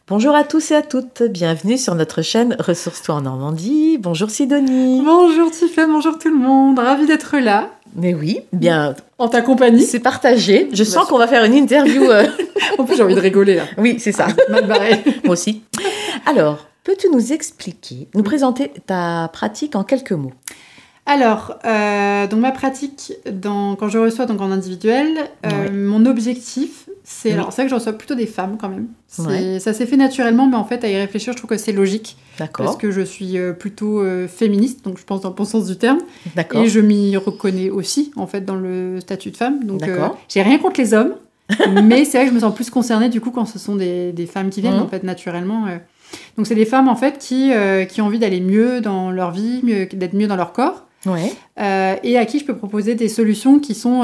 Bonjour à tous et à toutes, bienvenue sur notre chaîne Ressource-toi en Normandie. Bonjour Sidonie. Bonjour Tiffaine, bonjour tout le monde, ravie d'être là. Mais oui, bien. En ta compagnie. C'est partagé, je sens qu'on va faire une interview. En plus j'ai envie de rigoler là. Oui, c'est ça. Mal barré. Moi aussi. Alors, peux-tu nous expliquer, nous présenter ta pratique en quelques mots? Alors, donc ma pratique, quand je reçois donc en individuel, mon objectif, c'est vrai que je reçois plutôt des femmes quand même. Ça s'est fait naturellement, mais en fait, à y réfléchir, je trouve que c'est logique. D'accord. Parce que je suis plutôt féministe, donc je pense dans le bon sens du terme. D'accord. Et je m'y reconnais aussi, en fait, dans le statut de femme. Donc, j'ai rien contre les hommes, mais c'est vrai que je me sens plus concernée, du coup, quand ce sont des femmes qui viennent, en fait, naturellement. Donc, c'est des femmes, en fait, qui ont envie d'aller mieux dans leur vie, d'être mieux dans leur corps. Ouais. Et à qui je peux proposer des solutions qui sont...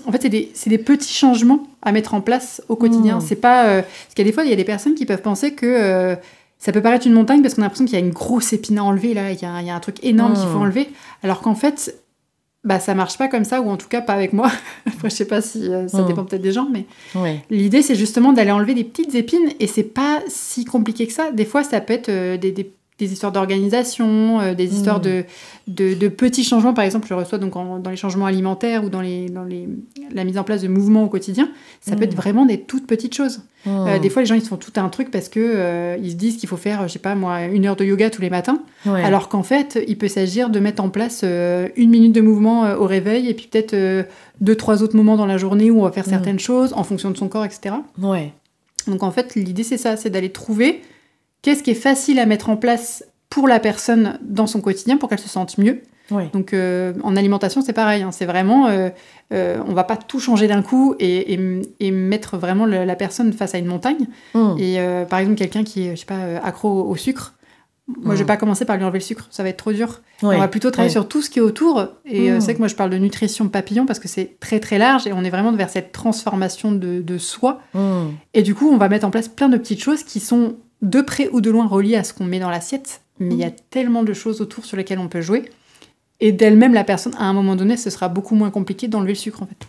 en fait, c'est des petits changements à mettre en place au quotidien. C'est pas... parce qu'il y a des fois, il y a des personnes qui peuvent penser que ça peut paraître une montagne parce qu'on a l'impression qu'il y a une grosse épine à enlever, là. Il y a un truc énorme qu'il faut enlever. Alors qu'en fait, ça marche pas comme ça, ou en tout cas pas avec moi. Après, je sais pas si ça dépend peut-être des gens, mais l'idée, c'est justement d'aller enlever des petites épines, et c'est pas si compliqué que ça. Des fois, ça peut être des histoires d'organisation, des histoires de petits changements. Par exemple, je reçois donc dans les changements alimentaires ou dans la mise en place de mouvements au quotidien. Ça peut être vraiment des toutes petites choses. Des fois, les gens, ils se font tout un truc parce que ils se disent qu'il faut faire, je sais pas moi, 1 heure de yoga tous les matins. Alors qu'en fait, il peut s'agir de mettre en place 1 minute de mouvement au réveil, et puis peut-être 2-3 autres moments dans la journée où on va faire certaines choses en fonction de son corps, etc. Donc en fait, l'idée, c'est ça, c'est d'aller trouver qu'est-ce qui est facile à mettre en place pour la personne dans son quotidien pour qu'elle se sente mieux. Donc en alimentation, c'est pareil. C'est vraiment... on va pas tout changer d'un coup et mettre vraiment la personne face à une montagne. Et par exemple, quelqu'un qui est, je sais pas, accro au sucre, moi, je vais pas commencer par lui enlever le sucre. Ça va être trop dur. On va plutôt travailler sur tout ce qui est autour. Et c'est vrai que moi, je parle de nutrition papillon parce que c'est très, très large. Et on est vraiment vers cette transformation de soi. Et du coup, on va mettre en place plein de petites choses qui sont de près ou de loin reliées à ce qu'on met dans l'assiette, mais il y a tellement de choses autour sur lesquelles on peut jouer, et d'elle-même, la personne, à un moment donné, ce sera beaucoup moins compliqué d'enlever le sucre, en fait.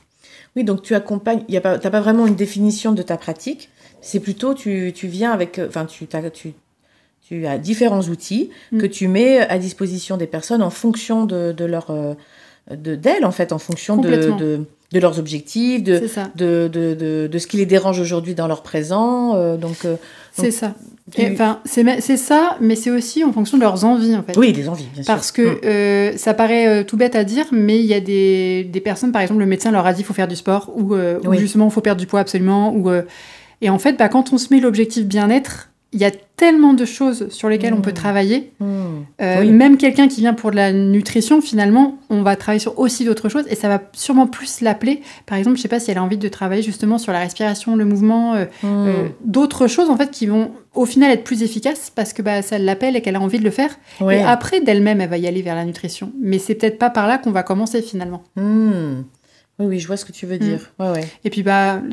Oui, donc tu accompagnes, t'as pas vraiment une définition de ta pratique, c'est plutôt, tu viens avec, tu as différents outils que tu mets à disposition des personnes en fonction d'elles, en fait, en fonction de leurs objectifs, de ce qui les dérange aujourd'hui dans leur présent. C'est ça. C'est ça, mais c'est aussi en fonction de leurs envies, en fait. Oui, des envies, bien sûr. Parce que ça paraît tout bête à dire, mais il y a des personnes, par exemple, le médecin leur a dit qu'il faut faire du sport, ou justement, il faut perdre du poids absolument. Et en fait, quand on se met l'objectif bien-être, il y a tellement de choses sur lesquelles on peut travailler. Même quelqu'un qui vient pour de la nutrition, finalement, on va travailler sur aussi d'autres choses, et ça va sûrement plus l'appeler. Par exemple, je sais pas si elle a envie de travailler justement sur la respiration, le mouvement, d'autres choses en fait qui vont au final être plus efficaces parce que ça l'appelle et qu'elle a envie de le faire. Et après, d'elle-même, elle va y aller vers la nutrition. Mais c'est peut-être pas par là qu'on va commencer finalement. Oui, je vois ce que tu veux dire. Et puis,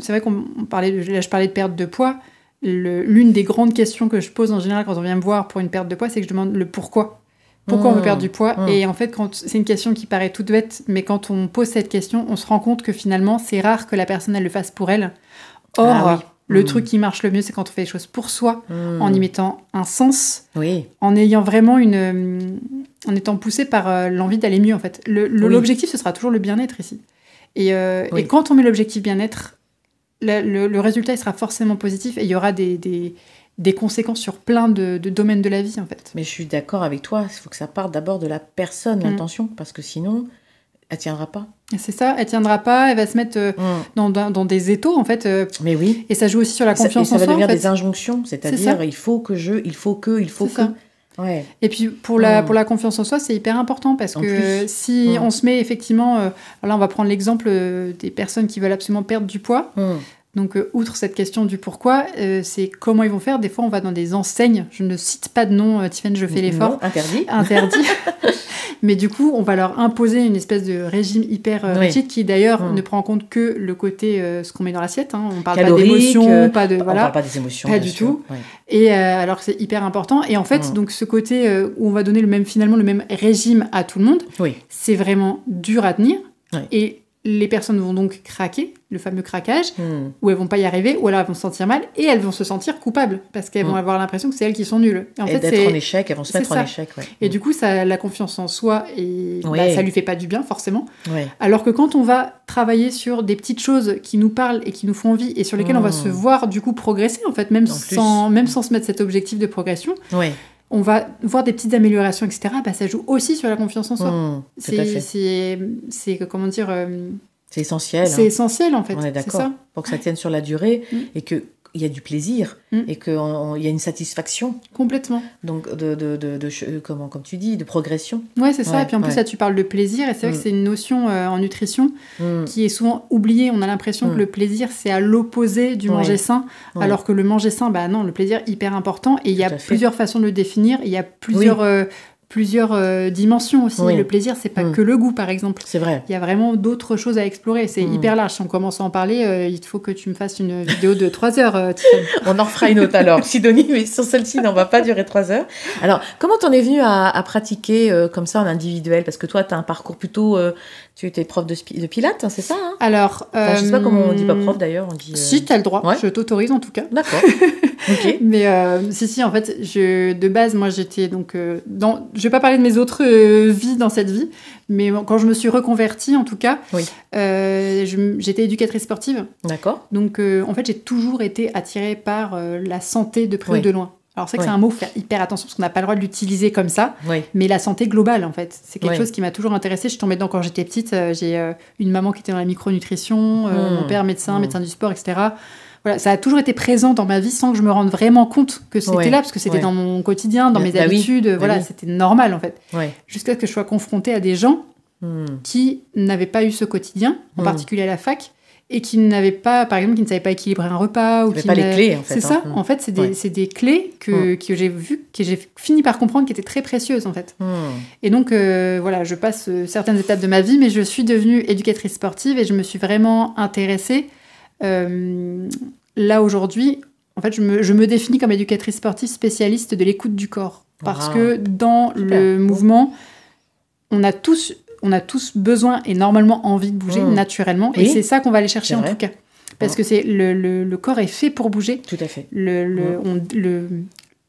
c'est vrai je parlais de perte de poids. L'une des grandes questions que je pose en général quand on vient me voir pour une perte de poids, c'est que je demande le pourquoi. Pourquoi on veut perdre du poids ? Et en fait, c'est une question qui paraît toute bête, mais quand on pose cette question, on se rend compte que finalement, c'est rare que la personne, elle le fasse pour elle. Or, le truc qui marche le mieux, c'est quand on fait les choses pour soi, en y mettant un sens, en ayant vraiment en étant poussé par l'envie d'aller mieux, en fait. L'objectif, ce sera toujours le bien-être ici. Et quand on met l'objectif bien-être, le résultat il sera forcément positif, et il y aura des conséquences sur plein de domaines de la vie, en fait. Mais je suis d'accord avec toi, il faut que ça parte d'abord de la personne, l'intention, parce que sinon, elle tiendra pas. C'est ça, elle tiendra pas, elle va se mettre dans des étaux, en fait. Mais oui. Et ça joue aussi sur la confiance en soi. Ça va devenir en fait. Des injonctions, c'est-à-dire il faut que. Ça. Et puis pour la confiance en soi, c'est hyper important parce que si on se met effectivement... là, on va prendre l'exemple des personnes qui veulent absolument perdre du poids. Donc, outre cette question du pourquoi, c'est comment ils vont faire. Des fois, on va dans des enseignes. Je ne cite pas de nom, Tiffaine, je fais l'effort. Interdit. Mais du coup, on va leur imposer une espèce de régime hyper rigide qui, d'ailleurs, ne prend en compte que le côté, ce qu'on met dans l'assiette. On parle pas d'émotions, on parle pas des émotions. Pas du tout. Et alors que c'est hyper important. Et en fait, donc, ce côté où on va donner finalement le même régime à tout le monde, c'est vraiment dur à tenir. Et les personnes vont donc craquer, le fameux craquage, où elles vont pas y arriver, ou alors elles vont se sentir mal, et elles vont se sentir coupables, parce qu'elles vont avoir l'impression que c'est elles qui sont nulles. Et en fait, d'être en échec, elles vont se mettre en échec. Ouais. Et du coup, ça, la confiance en soi, ça lui fait pas du bien, forcément. Ouais. Alors que quand on va travailler sur des petites choses qui nous parlent et qui nous font envie, et sur lesquelles on va se voir, du coup, progresser, en fait, même sans se mettre cet objectif de progression, on va voir des petites améliorations, etc. Ça joue aussi sur la confiance en soi. C'est comment dire... c'est essentiel. C'est essentiel, en fait. On est d'accord. Pour que ça tienne sur la durée et qu'il y a du plaisir et qu'il y a une satisfaction. Complètement. Donc, comme tu dis, de progression. Ouais, c'est ça. Et puis en plus, là, tu parles de plaisir. Et c'est vrai que c'est une notion en nutrition qui est souvent oubliée. On a l'impression que le plaisir, c'est à l'opposé du manger sain. Alors que le manger sain, non, le plaisir est hyper important. Et il y a plusieurs façons de le définir. Il y a plusieurs dimensions aussi. Le plaisir, c'est pas que le goût, par exemple. C'est vrai. Il y a vraiment d'autres choses à explorer. C'est hyper large. Si on commence à en parler, il faut que tu me fasses une vidéo de 3 heures, Tiffany. On en fera une autre alors, Sidonie, mais sur celle-ci, on va pas durer 3 heures. Alors, comment t'en es venue à pratiquer comme ça en individuel? Parce que toi, tu as un parcours plutôt... tu étais prof de pilates, c'est ça Alors... je sais pas comment on dit, pas prof d'ailleurs, on dit... Si, t'as le droit. Je t'autorise en tout cas. D'accord. Ok. Mais si, en fait, de base, moi, j'étais donc... je vais pas parler de mes autres vies dans cette vie, mais quand je me suis reconvertie, en tout cas, j'étais éducatrice sportive. D'accord. Donc, en fait, j'ai toujours été attirée par la santé de près ou de loin. Alors, c'est que c'est un mot, faut faire hyper attention, parce qu'on n'a pas le droit de l'utiliser comme ça, mais la santé globale, en fait, c'est quelque chose qui m'a toujours intéressée. Je suis tombée dedans quand j'étais petite. J'ai une maman qui était dans la micronutrition, mon père médecin du sport, etc. Voilà, ça a toujours été présent dans ma vie sans que je me rende vraiment compte que c'était là, parce que c'était dans mon quotidien, dans mes habitudes, c'était normal en fait. Jusqu'à ce que je sois confrontée à des gens qui n'avaient pas eu ce quotidien, en particulier à la fac, et qui n'avaient pas, par exemple, qui ne savaient pas équilibrer un repas. Ou qui pas les clés en fait. C'est ça, en fait, c'est des clés que j'ai vues, que j'ai fini par comprendre qui étaient très précieuses en fait. Et donc, je passe certaines étapes de ma vie, mais je suis devenue éducatrice sportive et je me suis vraiment intéressée. Là aujourd'hui, en fait, je me définis comme éducatrice sportive spécialiste de l'écoute du corps, parce que dans le mouvement, on a tous besoin et normalement envie de bouger naturellement, et c'est ça qu'on va aller chercher en tout cas, parce que c'est le corps est fait pour bouger. Tout à fait. Le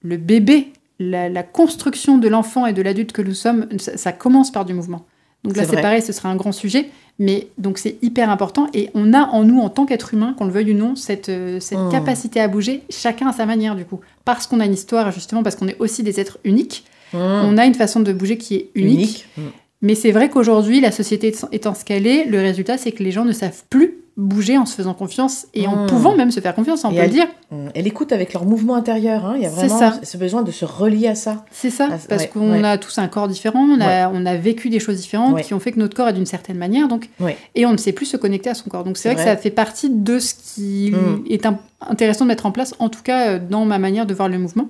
bébé, la construction de l'enfant et de l'adulte que nous sommes, ça commence par du mouvement. Donc là, c'est pareil, ce sera un grand sujet. Mais donc, c'est hyper important. Et on a en nous, en tant qu'être humain, qu'on le veuille ou non, cette capacité à bouger, chacun à sa manière, du coup. Parce qu'on a une histoire, justement, parce qu'on est aussi des êtres uniques. On a une façon de bouger qui est unique. Mais c'est vrai qu'aujourd'hui, la société étant ce qu'elle est, le résultat, c'est que les gens ne savent plus bouger en se faisant confiance et en pouvant même se faire confiance, on peut le dire. Et l'écoute avec leur mouvement intérieur, il y a vraiment ce besoin de se relier à ça. C'est ça, parce qu'on a tous un corps différent, on a vécu des choses différentes qui ont fait que notre corps est d'une certaine manière, donc, et on ne sait plus se connecter à son corps. Donc c'est vrai que ça fait partie de ce qui est intéressant de mettre en place, en tout cas dans ma manière de voir le mouvement.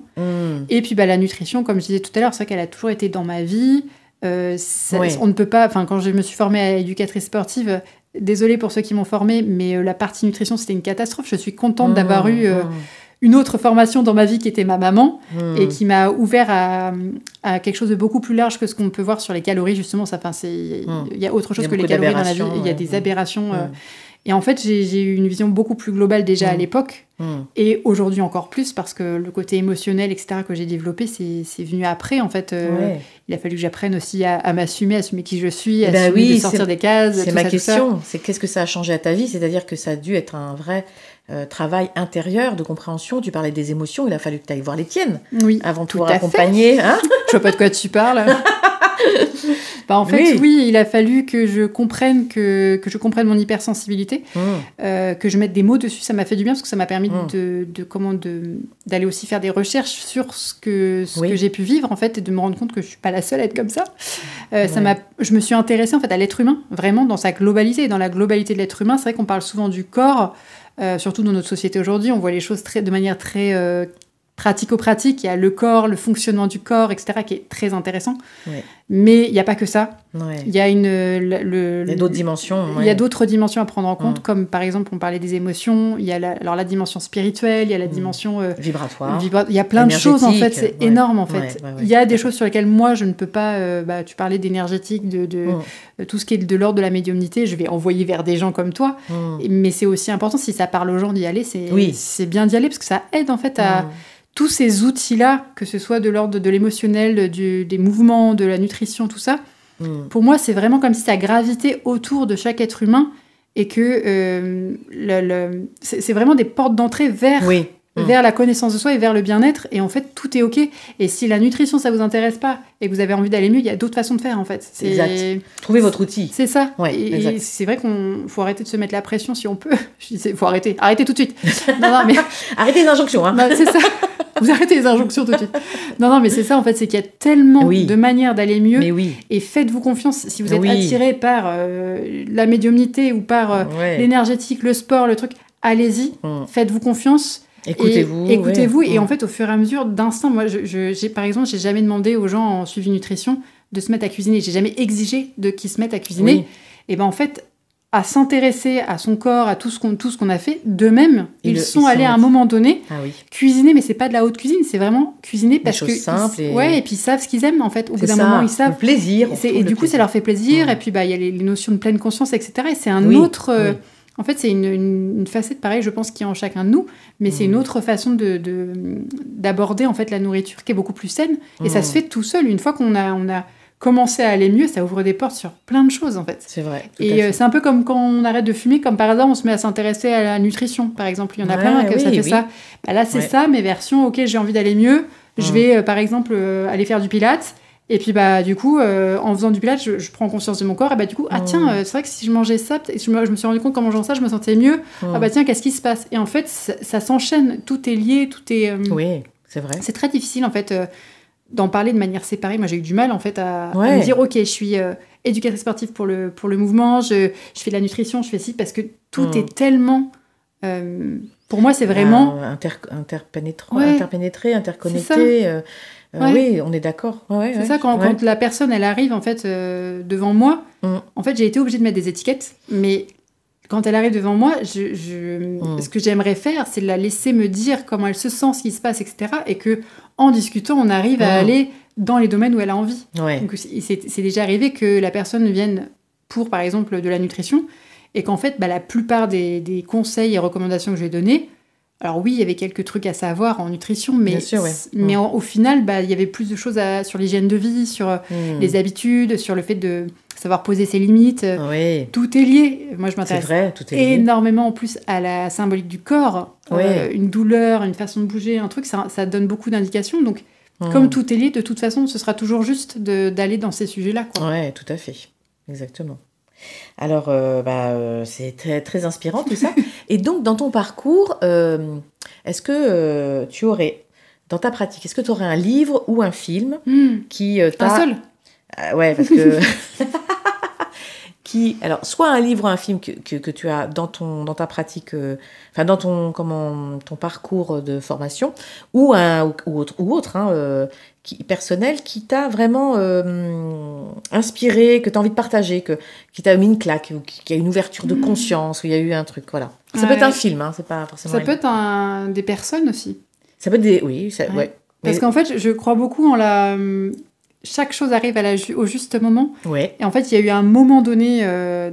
Et puis la nutrition, comme je disais tout à l'heure, c'est vrai qu'elle a toujours été dans ma vie. On ne peut pas, quand je me suis formée à éducatrice sportive, désolée pour ceux qui m'ont formée, mais la partie nutrition, c'était une catastrophe. Je suis contente d'avoir eu une autre formation dans ma vie qui était ma maman et qui m'a ouvert à quelque chose de beaucoup plus large que ce qu'on peut voir sur les calories, justement. Il y a autre chose que les calories dans la vie. Il y a des aberrations. Et en fait, j'ai eu une vision beaucoup plus globale déjà à l'époque, et aujourd'hui encore plus, parce que le côté émotionnel, etc., que j'ai développé, c'est venu après, en fait. Il a fallu que j'apprenne aussi à m'assumer, assumer qui je suis, assumer de sortir des cases. C'est ma question, c'est qu'est-ce que ça a changé à ta vie? C'est-à-dire que ça a dû être un vrai travail intérieur de compréhension. Tu parlais des émotions, il a fallu que tu ailles voir les tiennes avant de pouvoir accompagner. Je vois pas de quoi tu parles. En fait, oui, il a fallu que je comprenne mon hypersensibilité, que je mette des mots dessus. Ça m'a fait du bien parce que ça m'a permis d'aller aussi faire des recherches sur ce que j'ai pu vivre, en fait, et de me rendre compte que je suis pas la seule à être comme ça. Je me suis intéressée en fait à l'être humain, vraiment dans sa globalité. Et dans la globalité de l'être humain, c'est vrai qu'on parle souvent du corps, surtout dans notre société aujourd'hui. On voit les choses de manière très pratico-pratique. Il y a le corps, le fonctionnement du corps, etc., qui est très intéressant. Mais il n'y a pas que ça. Ouais. Il y a Il y a d'autres dimensions. Il y a d'autres dimensions à prendre en compte, comme par exemple, on parlait des émotions, il y a la dimension spirituelle, il y a la dimension vibratoire. Il y a plein de choses, en fait, c'est énorme, en fait. Il y a des choses sur lesquelles moi, je ne peux pas... tu parlais d'énergétique, de tout ce qui est de l'ordre de la médiumnité, je vais envoyer vers des gens comme toi, mais c'est aussi important, si ça parle aux gens d'y aller, c'est bien d'y aller, parce que ça aide, en fait, à... Tous ces outils-là, que ce soit de l'ordre de l'émotionnel, des mouvements, de la nutrition, tout ça, pour moi, c'est vraiment comme si ça gravitait autour de chaque être humain et que c'est vraiment des portes d'entrée vers la connaissance de soi et vers le bien-être. Et en fait, tout est OK. Et si la nutrition, ça vous intéresse pas et que vous avez envie d'aller mieux, il y a d'autres façons de faire, en fait. Exact. Trouvez votre outil. C'est ça. Ouais, et c'est vrai qu'il faut arrêter de se mettre la pression si on peut. Je disais, il faut arrêter. Arrêtez tout de suite. Non, mais... Arrêtez les injonctions. Hein. Non, c'est ça. Vous arrêtez les injonctions tout de suite. Non, mais c'est ça, en fait, c'est qu'il y a tellement de manières d'aller mieux. Et faites-vous confiance. Si vous êtes attiré par la médiumnité ou par l'énergétique, le sport, le truc, allez-y. Faites-vous confiance. Écoutez-vous. Et en fait, au fur et à mesure, d'instinct, moi, par exemple, j'ai jamais demandé aux gens en suivi nutrition de se mettre à cuisiner. J'ai jamais exigé qu'ils se mettent à cuisiner. Et ben en fait, à s'intéresser à son corps, à tout ce qu'on a fait, d'eux-mêmes, ils sont allés à un moment donné cuisiner, mais c'est pas de la haute cuisine, c'est vraiment cuisiner parce que et puis ils savent ce qu'ils aiment, en fait. Au bout d'un moment, ils savent. Le plaisir. Et du coup, ça leur fait plaisir. Et puis, il y a les notions de pleine conscience, etc. Et c'est un autre... En fait, c'est une facette, pareil, je pense, qui est en chacun de nous, mais c'est une autre façon d'aborder, en fait, la nourriture qui est beaucoup plus saine. Et ça se fait tout seul. Une fois qu'on a commencé à aller mieux, ça ouvre des portes sur plein de choses, en fait. C'est vrai. Et c'est un peu comme quand on arrête de fumer, comme par hasard, on se met à s'intéresser à la nutrition, par exemple. Il y en a plein que ça fait ça. Bah, là, c'est ça, mes versions, OK, j'ai envie d'aller mieux. Je vais, par exemple, aller faire du pilates. Et puis, du coup, en faisant du pilates, je prends conscience de mon corps. Et du coup, tiens, c'est vrai que si je mangeais ça, je me suis rendu compte qu'en mangeant ça, je me sentais mieux. Tiens, qu'est-ce qui se passe? Et en fait, ça s'enchaîne. Tout est lié, tout est... Oui, c'est vrai. C'est très difficile, en fait, d'en parler de manière séparée. Moi, j'ai eu du mal, en fait, à me dire, OK, je suis éducatrice sportive pour le mouvement, je fais de la nutrition, je fais ci, parce que tout est tellement... pour moi, c'est vraiment... interpénétré, interconnecté... Oui, on est d'accord. C'est ça, quand la personne, elle arrive, en fait, devant moi, en fait, j'ai été obligée de mettre des étiquettes, mais quand elle arrive devant moi, ce que j'aimerais faire, c'est la laisser me dire comment elle se sent, ce qui se passe, etc. Et que, en discutant, on arrive à aller dans les domaines où elle a envie. Donc, c'est déjà arrivé que la personne vienne pour, par exemple, de la nutrition, et qu'en fait, la plupart des conseils et recommandations que je lui ai donnés, alors oui, il y avait quelques trucs à savoir en nutrition, mais, au final, il y avait plus de choses sur l'hygiène de vie, sur les habitudes, sur le fait de savoir poser ses limites. Tout est lié. Moi, je m'intéresse énormément en plus à la symbolique du corps. Une douleur, une façon de bouger, un truc, ça donne beaucoup d'indications. Donc, comme tout est lié, de toute façon, ce sera toujours juste d'aller dans ces sujets-là. Oui, tout à fait. Exactement. Alors, c'est très, très inspirant tout ça. Et donc, dans ton parcours, est-ce que tu aurais, dans ta pratique, est-ce que tu aurais un livre ou un film qui t'a... Un seul ouais, parce que... Alors, soit un livre ou un film que tu as dans ta pratique, dans ton parcours de formation, ou autre, personnel, qui t'a vraiment inspiré, que tu as envie de partager, qui t'a mis une claque, ou qui a une ouverture de conscience, où il y a eu un truc, voilà. Ça peut être un film, c'est pas forcément... Ça peut être des personnes aussi. Ça peut être des... Oui, ouais. Parce qu'en fait, je crois beaucoup en la... Chaque chose arrive au juste moment. Et en fait, il y a eu un moment donné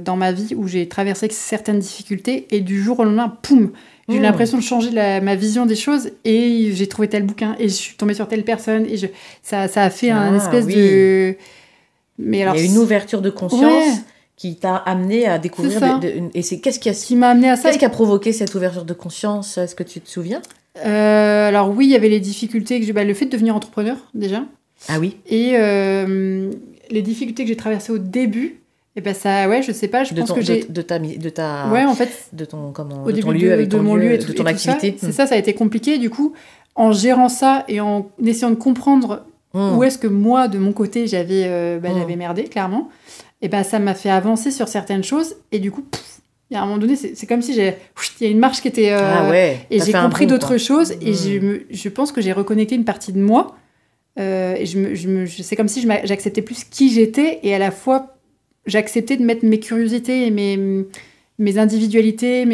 dans ma vie où j'ai traversé certaines difficultés et du jour au lendemain, poum, j'ai eu l'impression de changer ma vision des choses et j'ai trouvé tel bouquin et je suis tombée sur telle personne et ça a fait un espèce de... Mais alors, il y a une ouverture de conscience qui t'a amené à découvrir... Et c'est qu'est-ce qui m'a amené à ça? Qu'est-ce qui a provoqué cette ouverture de conscience? Est-ce que tu te souviens? Alors oui, il y avait les difficultés, le fait de devenir entrepreneur déjà. Ah oui. Et les difficultés que j'ai traversées au début, et ça, je sais pas, je pense que j'ai... Ouais, en fait. De ton, au début de mon lieu et de ton activité. C'est ça a été compliqué. Du coup, en gérant ça et en essayant de comprendre où est-ce que moi, de mon côté, j'avais merdé, clairement, et ça m'a fait avancer sur certaines choses. Et du coup, il y a un moment donné, c'est comme si il y a une marche qui était... et j'ai compris d'autres choses. Et je pense que j'ai reconnecté une partie de moi Et c'est comme si j'acceptais plus qui j'étais et à la fois j'acceptais de mettre mes curiosités et mes individualités,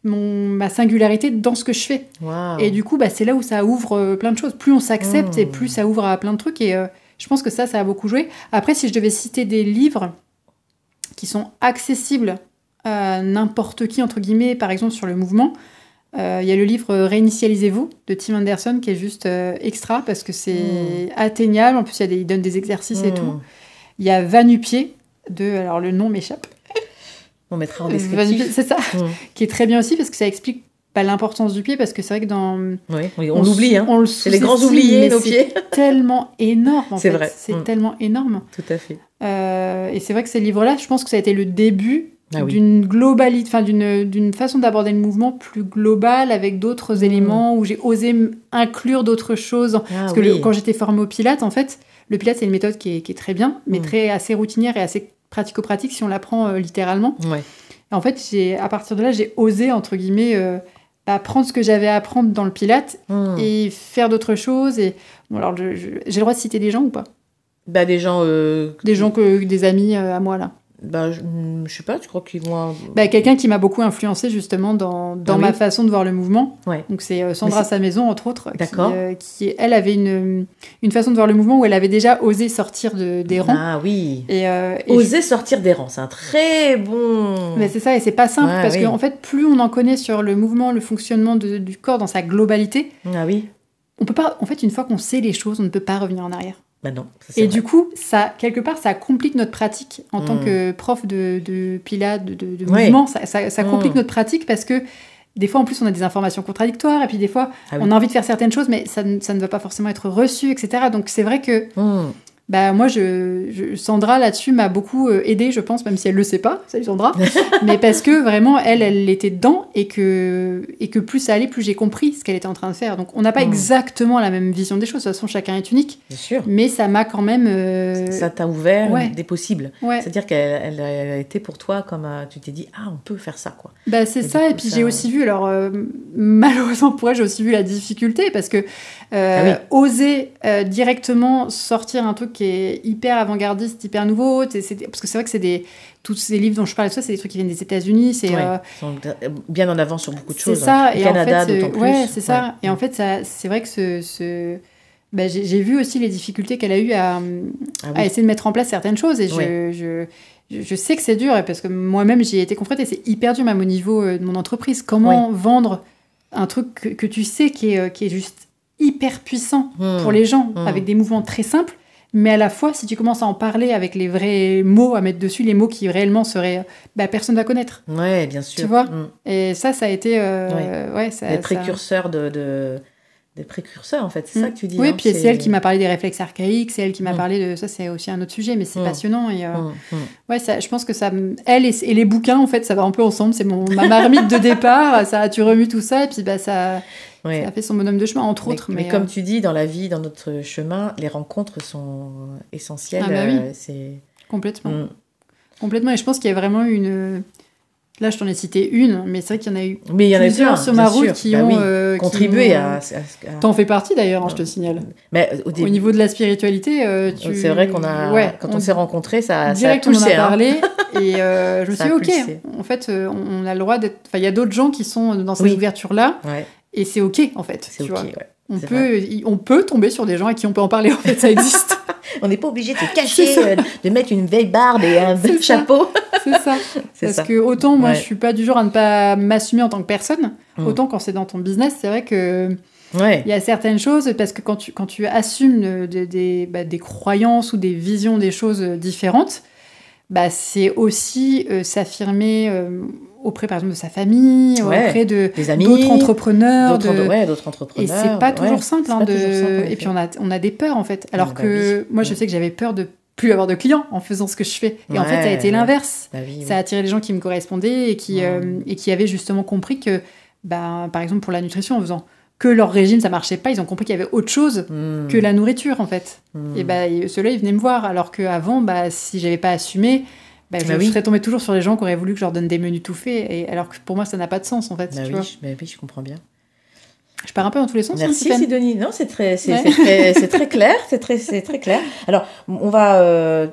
ma singularité dans ce que je fais. Wow. Et du coup, c'est là où ça ouvre plein de choses. Plus on s'accepte et plus ça ouvre à plein de trucs. Et je pense que ça a beaucoup joué. Après, si je devais citer des livres qui sont accessibles à n'importe qui, entre guillemets, par exemple sur le mouvement, il y a le livre Réinitialisez-vous de Tim Anderson qui est juste extra parce que c'est atteignable. En plus, il donne des exercices et tout. Il y a Va-nu-pied alors le nom m'échappe. On mettra en descriptif. C'est ça, qui est très bien aussi parce que ça explique l'importance du pied parce que c'est vrai que Oui, on l'oublie, hein. C'est les grands oubliés, nos pieds. C'est tellement énorme, en fait. C'est vrai. C'est tellement énorme. Tout à fait. Et c'est vrai que ces livres-là, je pense que ça a été le début d'une globalité, enfin d'une façon d'aborder le mouvement plus globale avec d'autres éléments où j'ai osé inclure d'autres choses. Parce que quand j'étais formée au Pilates, en fait, le Pilates, c'est une méthode qui est très bien, mais assez routinière et assez pratico-pratique si on l'apprend littéralement. Ouais. Et en fait, à partir de là, j'ai osé, entre guillemets, prendre ce que j'avais à apprendre dans le Pilates et faire d'autres choses. Et bon, alors, j'ai le droit de citer des gens ou pas ? Des gens... des amis à moi, là. Je sais pas, tu crois qu'ils vont... quelqu'un qui m'a beaucoup influencé justement dans ma façon de voir le mouvement. Ouais. Donc c'est Sandra Samaison, entre autres, qui elle avait une façon de voir le mouvement où elle avait déjà osé sortir des rangs. Ah oui. Oser sortir des rangs, c'est un très bon... Mais c'est ça, et c'est pas simple, parce qu'en fait, plus on en connaît sur le mouvement, le fonctionnement du corps dans sa globalité, on peut pas... En fait, une fois qu'on sait les choses, on ne peut pas revenir en arrière. Non, et du coup, quelque part, ça complique notre pratique en tant que prof de pilates, de mouvement. Ça complique notre pratique parce que des fois, en plus, on a des informations contradictoires et puis des fois, on a envie de faire certaines choses, mais ça ne va pas forcément être reçu, etc. Donc, c'est vrai que moi, Sandra, là-dessus, m'a beaucoup aidée, je pense, même si elle le sait pas. Salut Sandra. Mais parce que vraiment, elle était dedans et que plus ça allait, plus j'ai compris ce qu'elle était en train de faire. Donc, on n'a pas exactement la même vision des choses. De toute façon, chacun est unique. Bien sûr. Mais ça m'a quand même... Ça t'a ouvert des possibles. Ouais. C'est-à-dire qu'elle a été pour toi comme... tu t'es dit, on peut faire ça, quoi. C'est ça. Et puis, j'ai aussi vu... Alors, malheureusement pour elle, j'ai aussi vu la difficulté parce que oser directement sortir un truc qui est hyper avant-gardiste, hyper nouveau, parce que c'est vrai que tous ces livres dont je parle, c'est des trucs qui viennent des États-Unis, ils sont bien en avance sur beaucoup de choses. C'est ça, et Canada, d'autant plus. Ouais, c'est ça. Et en fait, c'est vrai que j'ai vu aussi les difficultés qu'elle a eues à essayer de mettre en place certaines choses, et je sais que c'est dur, parce que moi-même j'y ai été confrontée. C'est hyper dur, même au niveau de mon entreprise. Comment vendre un truc que tu sais qui est juste hyper puissant pour les gens, avec des mouvements très simples, mais à la fois, si tu commences à en parler avec les vrais mots à mettre dessus, les mots qui réellement seraient... personne ne va connaître. Ouais, bien sûr. Tu vois Et ça a été... des précurseurs des précurseurs, en fait, c'est ça que tu dis. Oui, puis c'est elle qui m'a parlé des réflexes archaïques, c'est elle qui m'a parlé de... Ça, c'est aussi un autre sujet, mais c'est passionnant. Et, je pense que ça... Elle et les bouquins, en fait, ça va un peu ensemble. C'est ma marmite de départ. Tu remues tout ça, et puis ça a fait son bonhomme de chemin, entre autres. Mais comme tu dis, dans la vie, dans notre chemin, les rencontres sont essentielles. Oui. Complètement. Complètement. Et je pense qu'il y a vraiment une... Là, je t'en ai cité une, mais c'est vrai qu'il y en a eu plusieurs sur ma route qui ont contribué à... T'en fais partie d'ailleurs, je te signale. Mais au niveau de la spiritualité, c'est vrai qu'on a... quand on s'est rencontrés, ça a pulsé. On en a parlé, et je me suis dit, ok, en fait, on a le droit d'être... Enfin, il y a d'autres gens qui sont dans cette ouverture-là, et c'est ok, en fait. C'est ok, on peut tomber sur des gens à qui on peut en parler, en fait, ça existe. On n'est pas obligé de se cacher, de mettre une vieille barbe et un chapeau. C'est ça. Parce que autant, moi, je suis pas du genre à ne pas m'assumer en tant que personne, autant quand c'est dans ton business, c'est vrai que il y a certaines choses, parce que quand tu assumes des croyances ou des visions des choses différentes, c'est aussi s'affirmer... auprès, par exemple, de sa famille, auprès des amis, d'autres entrepreneurs. D'autres entrepreneurs. Et c'est pas toujours simple. Et puis, on a des peurs, en fait. Alors que moi, je sais que j'avais peur de plus avoir de clients en faisant ce que je fais. Et en fait, ça a été l'inverse. Ça a attiré les gens qui me correspondaient et qui avaient justement compris que, par exemple, pour la nutrition, en faisant que leur régime, ça marchait pas, ils ont compris qu'il y avait autre chose que la nourriture, en fait. Et ceux-là, ils venaient me voir. Alors qu'avant, si j'avais pas assumé... je serais tombée toujours sur les gens qui auraient voulu que je leur donne des menus tout faits, alors que pour moi, ça n'a pas de sens, en fait. Oui, je comprends bien. Je pars un peu dans tous les sens. Merci Sidonie. Non, c'est très clair, c'est très clair. Alors, on va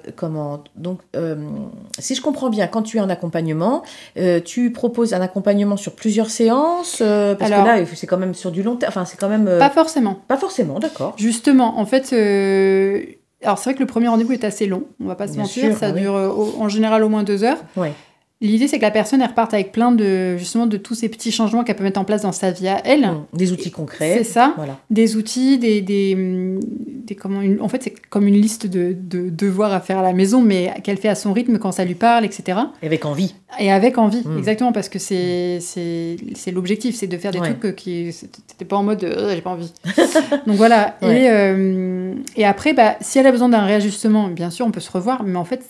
si je comprends bien, quand tu es en accompagnement, tu proposes un accompagnement sur plusieurs séances, parce que là, c'est quand même sur du long terme. Enfin, c'est quand même. Pas forcément. Pas forcément, d'accord. Justement, en fait. Alors, c'est vrai que le premier rendez-vous est assez long. On va pas se mentir. Sûr, ça dure en général au moins 2 heures. Ouais. L'idée, c'est que la personne, elle reparte avec plein de tous ces petits changements qu'elle peut mettre en place dans sa vie à elle. Des outils concrets. C'est ça. Voilà. Des outils, en fait, c'est comme une liste de devoirs à faire à la maison, mais qu'elle fait à son rythme quand ça lui parle, etc. Et avec envie. Et avec envie, exactement, parce que c'est l'objectif, c'est de faire des trucs qui... T'étais pas en mode j'ai pas envie. Donc voilà. Et après, si elle a besoin d'un réajustement, bien sûr, on peut se revoir, mais en fait...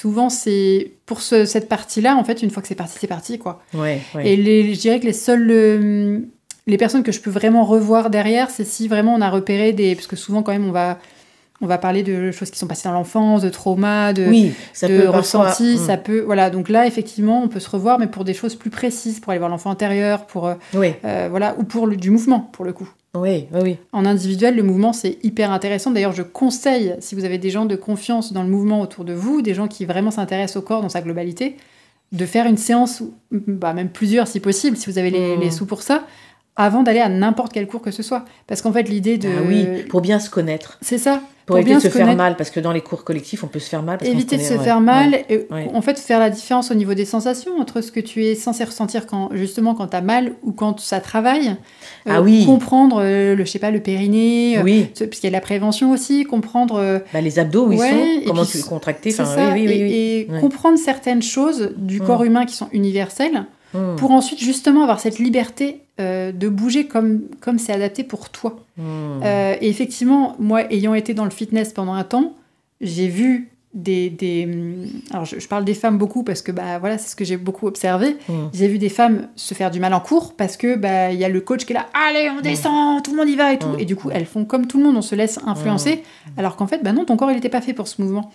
Souvent, c'est pour cette partie-là, en fait, une fois que c'est parti, quoi. Ouais. Et je dirais que les personnes que je peux vraiment revoir derrière, c'est si vraiment on a repéré parce que souvent, quand même, on va parler de choses qui sont passées dans l'enfance, de traumas, de ressentis, ça peut... Voilà, donc là, effectivement, on peut se revoir, mais pour des choses plus précises, pour aller voir l'enfant intérieur, ou pour du mouvement, pour le coup. Oui. En individuel, le mouvement, c'est hyper intéressant. D'ailleurs, je conseille, si vous avez des gens de confiance dans le mouvement autour de vous, des gens qui vraiment s'intéressent au corps dans sa globalité, de faire une séance, même plusieurs si possible, si vous avez les sous pour ça, avant d'aller à n'importe quel cours que ce soit. Parce qu'en fait, l'idée de... Ah oui, pour bien se connaître. C'est ça. Pour éviter de se faire mal, parce que dans les cours collectifs, on peut se faire mal. Éviter de se faire mal, en fait, faire la différence au niveau des sensations entre ce que tu es censé ressentir quand tu as mal ou quand ça travaille. Comprendre, le périnée, puisqu'il y a la prévention aussi, comprendre... les abdos, où ils sont, comment tu contracter. Et comprendre certaines choses du corps humain qui sont universelles, pour ensuite justement avoir cette liberté de bouger comme c'est adapté pour toi. Et effectivement, moi, ayant été dans le fitness pendant un temps, j'ai vu alors je parle des femmes beaucoup parce que c'est ce que j'ai beaucoup observé. J'ai vu des femmes se faire du mal en cours parce que y a le coach qui est là, allez on descend, tout le monde y va et tout, et du coup elles font comme tout le monde, on se laisse influencer, alors qu'en fait non, ton corps il n'était pas fait pour ce mouvement.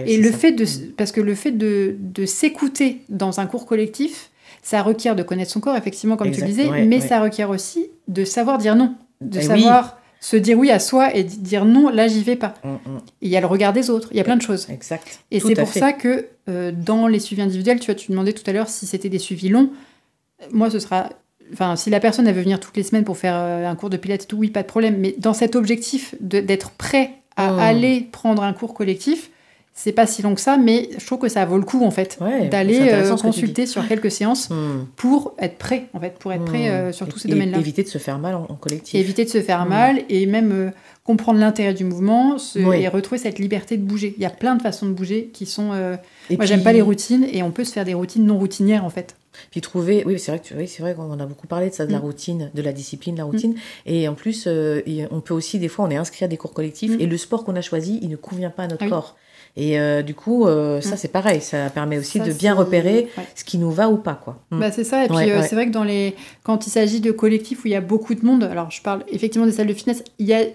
Et le fait de s'écouter dans un cours collectif, ça requiert de connaître son corps, effectivement, comme tu le disais, mais ça requiert aussi de savoir dire non, savoir se dire oui à soi et dire non, là, j'y vais pas. Et il y a le regard des autres, il y a plein de choses. Exact. Et c'est pour ça que dans les suivis individuels, tu demandais tout à l'heure si c'était des suivis longs. Moi, ce sera... Enfin, si la personne, elle veut venir toutes les semaines pour faire un cours de pilates et tout, oui, pas de problème. Mais dans cet objectif d'être prêt à aller prendre un cours collectif, c'est pas si long que ça, mais je trouve que ça vaut le coup, en fait, d'aller consulter sur quelques séances pour être prêt, en fait, sur tous ces domaines-là. Éviter de se faire mal en collectif. Éviter de se faire mal et même comprendre l'intérêt du mouvement et retrouver cette liberté de bouger. Il y a plein de façons de bouger qui sont... j'aime pas les routines et on peut se faire des routines non routinières, en fait. Puis trouver, c'est vrai qu'on a beaucoup parlé de ça, de la routine, de la discipline, la routine. Et en plus, on peut aussi, des fois, on est inscrit à des cours collectifs et le sport qu'on a choisi, il ne convient pas à notre corps. Et du coup, ça c'est pareil, ça permet aussi de bien repérer ce qui nous va ou pas, quoi. C'est ça, et puis c'est vrai que quand il s'agit de collectifs où il y a beaucoup de monde, alors je parle effectivement des salles de fitness,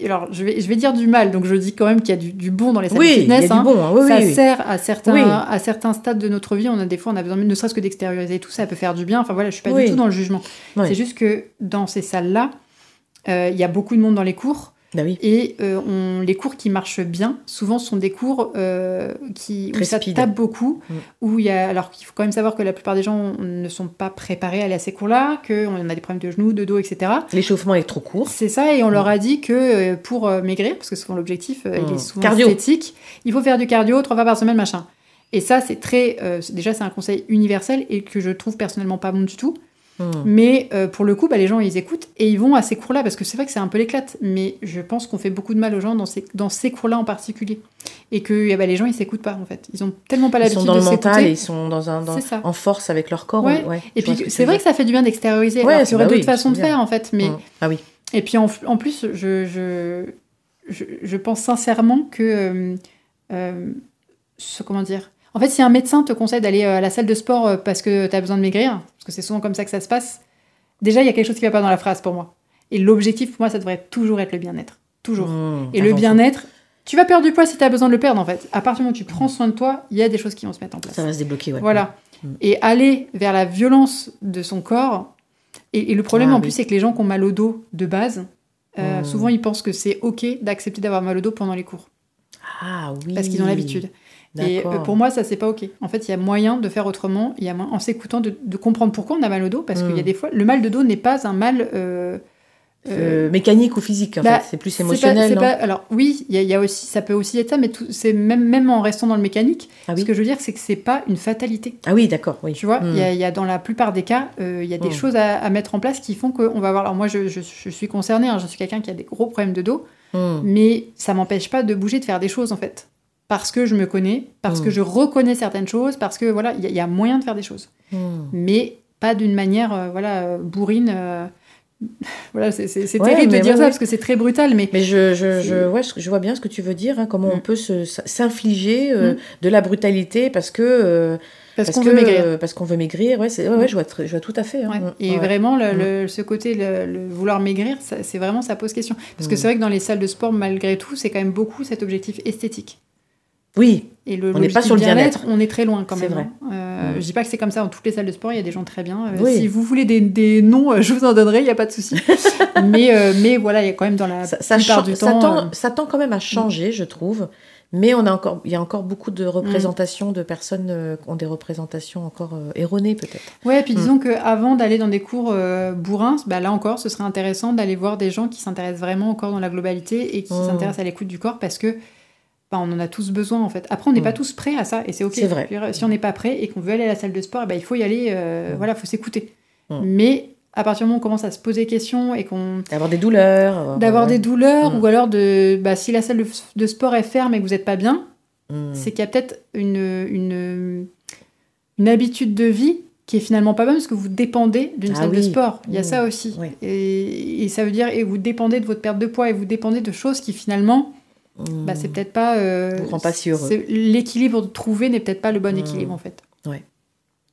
alors je vais dire du mal, donc je dis quand même qu'il y a du bon dans les salles de fitness. Il y a du bon, ça sert à certains stades de notre vie, des fois on a besoin ne serait-ce que d'extérioriser tout ça, ça peut faire du bien, enfin voilà, je suis pas du tout dans le jugement. C'est juste que dans ces salles-là, il y a beaucoup de monde dans les cours. Et les cours qui marchent bien, souvent sont des cours où ça tape beaucoup, alors qu'il faut quand même savoir que la plupart des gens ne sont pas préparés à aller à ces cours-là, qu'on a des problèmes de genoux, de dos, etc. L'échauffement est trop court. C'est ça, et on leur a dit que pour maigrir, parce que souvent l'objectif il est souvent esthétique, il faut faire du cardio 3 fois par semaine, machin. Et ça, c'est déjà c'est un conseil universel et que je trouve personnellement pas bon du tout. Mais pour le coup, les gens ils écoutent et ils vont à ces cours-là parce que c'est vrai que c'est un peu l'éclate, mais je pense qu'on fait beaucoup de mal aux gens dans ces cours-là en particulier et que les gens ils s'écoutent pas, en fait, ils ont tellement pas l'habitude de s'écouter. Ils sont dans le mental, ils sont en force avec leur corps. Et puis c'est vrai que ça fait du bien d'extérioriser. Il y aurait d'autres façons de faire, en fait, mais et puis en plus je pense sincèrement que comment dire. En fait, si un médecin te conseille d'aller à la salle de sport parce que tu as besoin de maigrir, parce que c'est souvent comme ça que ça se passe, déjà, il y a quelque chose qui ne va pas dans la phrase pour moi. Et l'objectif, pour moi, ça devrait toujours être le bien-être. Toujours. Et le bien-être, tu vas perdre du poids si tu as besoin de le perdre, en fait. À partir du moment où tu prends soin de toi, il y a des choses qui vont se mettre en place. Ça va se débloquer, Voilà. Et aller vers la violence de son corps Et le problème en plus, c'est que les gens qui ont mal au dos de base, souvent ils pensent que c'est ok d'accepter d'avoir mal au dos pendant les cours. Ah oui. Parce qu'ils ont l'habitude. Et pour moi, ça, c'est pas ok. En fait, il y a moyen de faire autrement, en s'écoutant, de comprendre pourquoi on a mal au dos, parce qu'il y a des fois, le mal de dos n'est pas un mal... mécanique ou physique, en fait. C'est plus émotionnel, non? Alors oui, il y a aussi, ça peut aussi être ça, mais c'est même en restant dans le mécanique, ce que je veux dire, c'est que c'est pas une fatalité. Ah oui, d'accord, oui. Tu vois, il y a dans la plupart des cas, il y a des choses à mettre en place qui font qu'on va avoir... Alors moi, je suis concernée, je suis quelqu'un qui a des gros problèmes de dos, mais ça m'empêche pas de bouger, de faire des choses, en fait. Parce que je me connais, parce que je reconnais certaines choses, parce que voilà, il y a moyen de faire des choses. Mais pas d'une manière bourrine. Voilà, c'est terrible de dire ça parce que c'est très brutal. Mais je vois bien ce que tu veux dire, hein, comment on peut s'infliger de la brutalité parce qu'on veut maigrir. Parce qu'on veut maigrir, je vois tout à fait. Hein. Et vraiment, ce côté, le vouloir maigrir, ça pose question. Parce que c'est vrai que dans les salles de sport, malgré tout, c'est quand même beaucoup cet objectif esthétique. Oui, et on n'est pas sur le bien-être. On est très loin quand même. C'est vrai. Je dis pas que c'est comme ça dans toutes les salles de sport, il y a des gens très bien. Si vous voulez des noms, je vous en donnerai, il n'y a pas de souci. mais voilà, il y a quand même dans la plupart du temps... Ça tend quand même à changer, je trouve. Mais il y a encore beaucoup de représentations de personnes qui ont des représentations encore erronées, peut-être. Ouais, et puis disons qu'avant d'aller dans des cours bourrins, là encore, ce serait intéressant d'aller voir des gens qui s'intéressent vraiment au corps dans la globalité et qui s'intéressent à l'écoute du corps parce que on en a tous besoin, en fait. Après, on n'est pas tous prêts à ça, et c'est ok. C'est vrai. Si on n'est pas prêt et qu'on veut aller à la salle de sport, il faut y aller, il faut s'écouter. Mais à partir du moment où on commence à se poser des questions et qu'on... D'avoir des douleurs. Des douleurs, ou alors si la salle de sport est ferme et que vous n'êtes pas bien, c'est qu'il y a peut-être une habitude de vie qui est finalement pas bonne, parce que vous dépendez d'une salle de sport. Il y a ça aussi. Oui. Et ça veut dire, et vous dépendez de votre perte de poids, et vous dépendez de choses qui finalement... c'est peut-être pas... vous rend pas si heureux. L'équilibre trouvé n'est peut-être pas le bon équilibre, en fait. Ouais.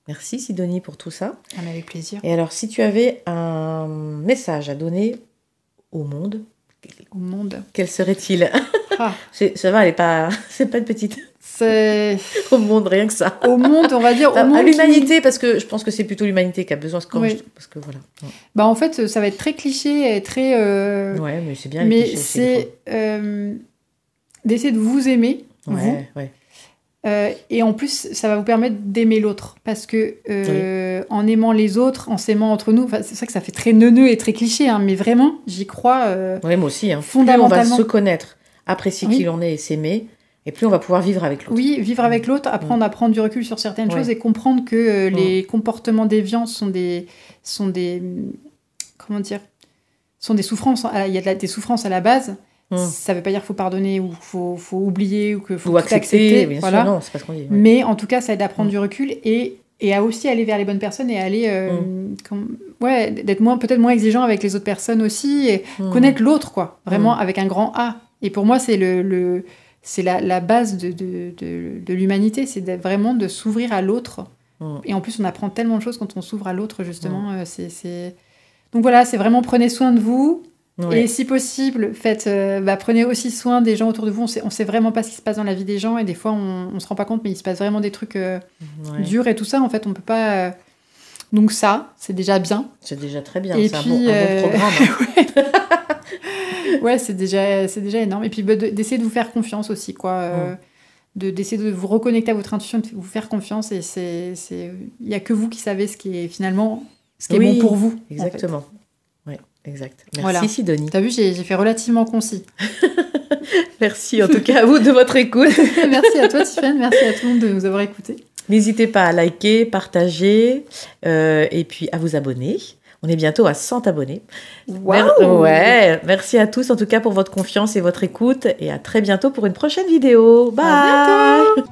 Merci, Sidonie, pour tout ça. Avec plaisir. Et alors, si tu avais un message à donner au monde... Quel serait-il? Ça va, c'est pas une petite... Au monde, rien que ça. Au monde, on va dire... au monde à l'humanité, parce que je pense que c'est plutôt l'humanité qui a besoin... Parce que voilà. En fait, ça va être très cliché et très... Ouais, mais c'est bien. Mais c'est... d'essayer de vous aimer, vous. Et en plus, ça va vous permettre d'aimer l'autre. Parce que en aimant les autres, en s'aimant entre nous, c'est vrai que ça fait très neuneux et très cliché, hein, mais vraiment, j'y crois moi aussi. Hein. Fondamentalement. Plus on va se connaître, apprécier qui l'on est et s'aimer, et plus on va pouvoir vivre avec l'autre. Oui, vivre avec l'autre, apprendre à prendre du recul sur certaines choses et comprendre que les comportements déviants sont des comment dire, sont des souffrances. Il y a des souffrances à la base. Ça veut pas dire qu'il faut pardonner ou qu'il faut oublier ou qu'il faut accepter. Bien sûr, non, c'est pas ce qu'on dit. Mais en tout cas, ça aide à prendre du recul et à aussi aller vers les bonnes personnes et à aller d'être peut-être moins exigeant avec les autres personnes aussi et connaître l'autre, quoi, vraiment avec un grand A. Et pour moi, c'est c'est la base de l'humanité, c'est vraiment de s'ouvrir à l'autre. Et en plus, on apprend tellement de choses quand on s'ouvre à l'autre, justement. Donc voilà, c'est vraiment prenez soin de vous. Et si possible, prenez aussi soin des gens autour de vous. On sait vraiment pas ce qui se passe dans la vie des gens et des fois on se rend pas compte, mais il se passe vraiment des trucs durs et tout ça. En fait, on peut pas. Donc ça, c'est déjà bien. C'est déjà très bien. Et c'est puis, un bon programme. Ouais, c'est déjà énorme. Et puis d'essayer de vous faire confiance aussi, quoi. D'essayer de vous reconnecter à votre intuition, de vous faire confiance. Et il y a que vous qui savez ce qui est finalement bon pour vous. Exactement. En fait. Exact. Merci Sidonie. T'as vu, j'ai fait relativement concis. Merci en tout cas à vous de votre écoute. Merci à toi Tiffany, merci à tout le monde de nous avoir écoutés. N'hésitez pas à liker, partager et puis à vous abonner. On est bientôt à 100 abonnés. Wow. Merci à tous en tout cas pour votre confiance et votre écoute et à très bientôt pour une prochaine vidéo. Bye. À bientôt.